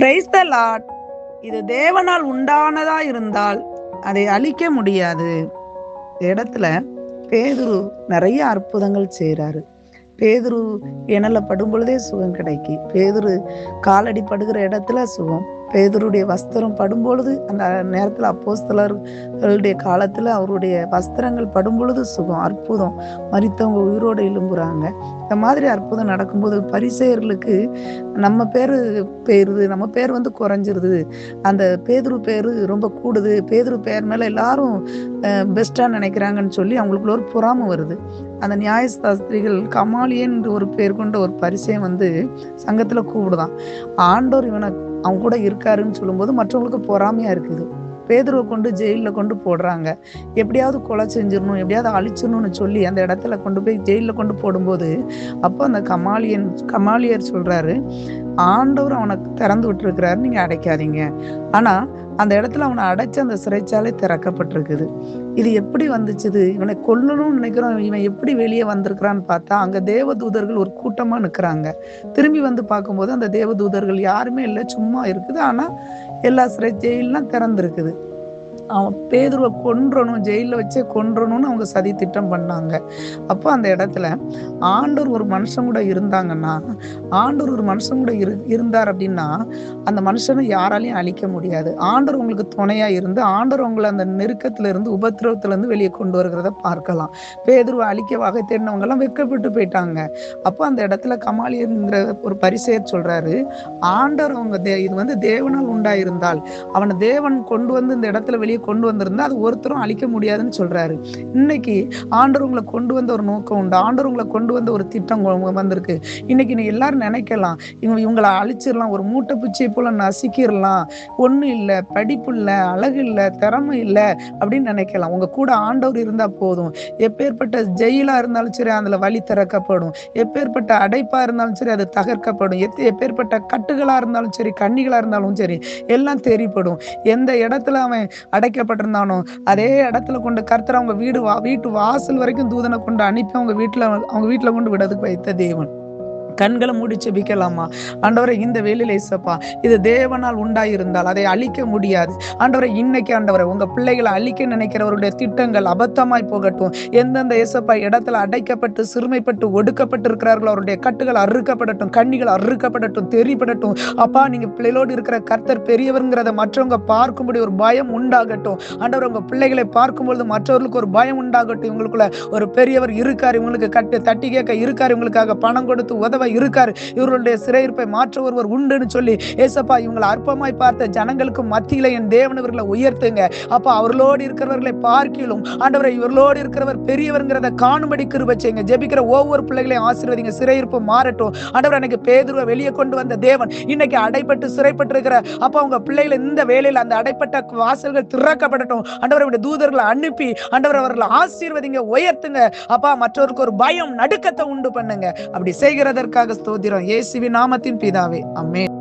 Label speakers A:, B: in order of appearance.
A: Praise the Lord. இது தேவனால் உண்டானதா இருந்தால் அதை அழிக்க முடியாது. இந்த இடத்துல பேதுரு நிறைய அற்புதங்கள் செய்றாரு. பேதுரு இணல படும் பொழுதே சுகம் கிடைக்கி, பேதுரு காலடி படுகிற இடத்துல சுகம், பேதுருடைய வஸ்திரம் படும்பொழுது அந்த நேரத்துல அப்போஸ்தலர்களுடைய காலத்துல அவருடைய வஸ்திரங்கள் படும் பொழுது சுகம், அற்புதம். மரித்தவங்க உயிரோடு எழும்புறாங்க. இந்த மாதிரி அற்புதம் நடக்கும்போது பரிசேயர்களுக்கு நம்ம பேரு போயிருது, நம்ம பேர் குறைஞ்சிருது, அந்த பேதுரு பேரு ரொம்ப கூடுது, பேதுரு பேர் மேல எல்லாரும் பெஸ்டா நினைக்கிறாங்கன்னு சொல்லி அவங்களுக்குள்ள ஒரு பொறாமை வருது. அந்த நியாயசாஸ்திரிகள் கமாலியன் ஒரு பேர் கொண்ட ஒரு பரிசேயன் சங்கத்துல கூப்பிடுதான். ஆண்டவர் இவனை அவங்க கூட இருக்காருன்னு சொல்லும்போது மற்றவங்களுக்கு பொறாமையா இருக்குது. பேதுருவை கொண்டு ஜெயில கொண்டு போடுறாங்க. எப்படியாவது கொலை செஞ்சிடணும், எப்படியாவது அழிச்சிடணும்னு சொல்லி அந்த இடத்துல கொண்டு போய் ஜெயில கொண்டு போடும்போது அப்போ அந்த கமாலியர் சொல்றாரு, ஆண்டவர் அவனை திறந்து விட்டுருக்கிறாரு, நீங்க அடைக்காதீங்க. ஆனா அந்த இடத்துல அவனை அடைச்சு அந்த சிறைச்சாலை திறக்கப்பட்டிருக்குது. இது எப்படி வந்துச்சுது? இவனை கொல்லணும்னு நினைக்கிறோம், இவன் எப்படி வெளியே வந்திருக்கிறான்னு பார்த்தா அங்க தேவதூதர்கள் ஒரு கூட்டமா நிக்கிறாங்க. திரும்பி பார்க்கும்போது அந்த தேவதூதர்கள் யாருமே இல்லை, சும்மா இருக்குது. ஆனா எல்லா ஜெயிலாம் திறந்திருக்குது. அவன் பேதுருவை கொன்றணும், ஜெயில வச்சே கொன்றணும்னு அவங்க சதி திட்டம் பண்ணாங்க. அப்போ அந்த இடத்துல ஆண்டவர் ஒரு மனுஷன் கூட இருந்தாங்கன்னா, ஆண்டவர் ஒரு மனுஷன் கூட இருந்தார் அப்படின்னா அந்த மனுஷனை யாராலையும் அழிக்க முடியாது. ஆண்டவர் உங்களுக்கு துணையா இருந்து ஆண்டவர் உங்களை அந்த நெருக்கத்துல இருந்து உபத்திரவத்துல இருந்து வெளியே கொண்டு வருகிறத பார்க்கலாம். பேதுருவை அழிக்க வகை தேடினவங்க எல்லாம் வெட்கப்பட்டு போயிட்டாங்க. அப்போ அந்த இடத்துல கமாலியர்ங்கிற ஒரு பரிசேயர் சொல்றாரு, ஆண்டவர் அவங்க இது தேவனால் உண்டாயிருந்தால் அவனை தேவன் கொண்டு வந்து இந்த இடத்துல வெளியே கொண்டு வந்திருந்தா அது ஒருத்தரும் அழிக்க முடியாதுன்னு சொல்றாரு. இன்னைக்கு ஆண்டவர் உங்களை கொண்டு வந்த ஒரு நோக்கம் உண்டு, ஆண்டவர் உங்களை கொண்டு வந்த ஒரு திட்டம் வந்திருக்கு. இன்னைக்கு நீ எல்லாரும் நினைக்கலாம் இவங்களை அழிச்சிடலாம், ஒரு மூட்டை பிச்சை போல நசுக்கிடலாம், ஒண்ணு இல்லை, படிப்பு இல்லை, அழகு இல்லை, திறமை இல்லை அப்படின்னு நினைக்கலாம். உங்க கூட ஆண்டவர் இருந்தா போதும். எப்பேற்பட்ட ஜெயிலா இருந்தாலும் சரி அதுல வழி திறக்கப்படும், எப்பேற்பட்ட அடைப்பா இருந்தாலும் சரி அது தகர்க்கப்படும், எப்பேற்பட்ட கட்டுகளா இருந்தாலும் சரி கண்ணிகளா இருந்தாலும் சரி எல்லாம் தெரிப்படும். எந்த இடத்துல அவன் அடைக்கப்பட்டிருந்தானோ அதே இடத்துல கொண்டு கர்த்தர் அவங்க வீட்டு வாசல் வரைக்கும் தூதனை கொண்டு அனுப்பி அவங்க வீட்டுல கொண்டு விடதுக்கு வைத்த தேவன். கண்களை மூடி செபிக்கலாமா? ஆண்டவரை இந்த வேளையில இயேசப்பா இது தேவனால் உண்டாயிருந்தால் அதை அழிக்க முடியாது. ஆண்டவரை இன்னைக்கு ஆண்டவரை உங்க பிள்ளைகளை அழிக்க நினைக்கிறவருடைய திட்டங்கள் அபத்தமாய் போகட்டும். எந்தெந்த இயேசப்பா இடத்துல அடைக்கப்பட்டு சிறுமைப்பட்டு ஒடுக்கப்பட்டு இருக்கிறார்களோ அவருடைய கட்டுகள் அறுக்கப்படட்டும், கண்ணிகள் அறுக்கப்படட்டும், தெரிப்படட்டும். அப்பா நீங்க பிள்ளைகளோடு இருக்கிற கர்த்தர் பெரியவர்ங்கிறத மற்றவங்க பார்க்கும்படி ஒரு பயம் உண்டாகட்டும். ஆண்டவர் உங்க பிள்ளைகளை பார்க்கும்பொழுது மற்றவர்களுக்கு ஒரு பயம் உண்டாகட்டும். இவங்களுக்குள்ள ஒரு பெரியவர் இருக்காரு, இவங்களுக்கு தட்டி கேட்க இருக்காரு, இவங்களுக்காக பணம் கொடுத்து உதவ இருக்காரு, இவர்களுடைய சிறையிருப்பை மாற்ற ஒருவர் உண்டுன்னு சொல்லி ஏசப்பா இவங்களை அற்பமாய் பார்த்த ஜனங்களுக்கு மத்தியில என் தேவன் இவர்களை உயர்த்துங்க. அப்பா அவர்களோடு இருக்கிறவர்களை பார்க்கிலும் ஆண்டவரை இவர்களோடு இருக்கிறவர் பெரியவர்ங்கிறத காணும்படி கிருபை செய்யுங்க. ஜெபிக்கிற ஒவ்வொரு பிள்ளைகளையும் ஆசீர்வதிங்க. சிறையிருப்பு மாறட்டும். ஆண்டவர் எனக்கு பேதுருவை வெளியே கொண்டு வந்த தேவன் இன்னைக்கு அடைப்பட்டு சிறைப்பட்டு இருக்கிற அப்பா உங்க பிள்ளைகளை இந்த வேளையில் அந்த அடைப்பட்ட வாசல்கள் திறக்கப்படட்டும். ஆண்டவருடைய தூதர்களை அனுப்பி ஆண்டவர் அவர்களை ஆசீர்வதிங்க, உயர்த்துங்க. அப்பா மற்றவருக்கு ஒரு பயம் நடுக்கத்தை உண்டு பண்ணுங்க. அப்படி செய்கிறதற்கு ஸ்தோத்திரம். இயேசுவின் நாமத்தின் பிதாவே, ஆமென்.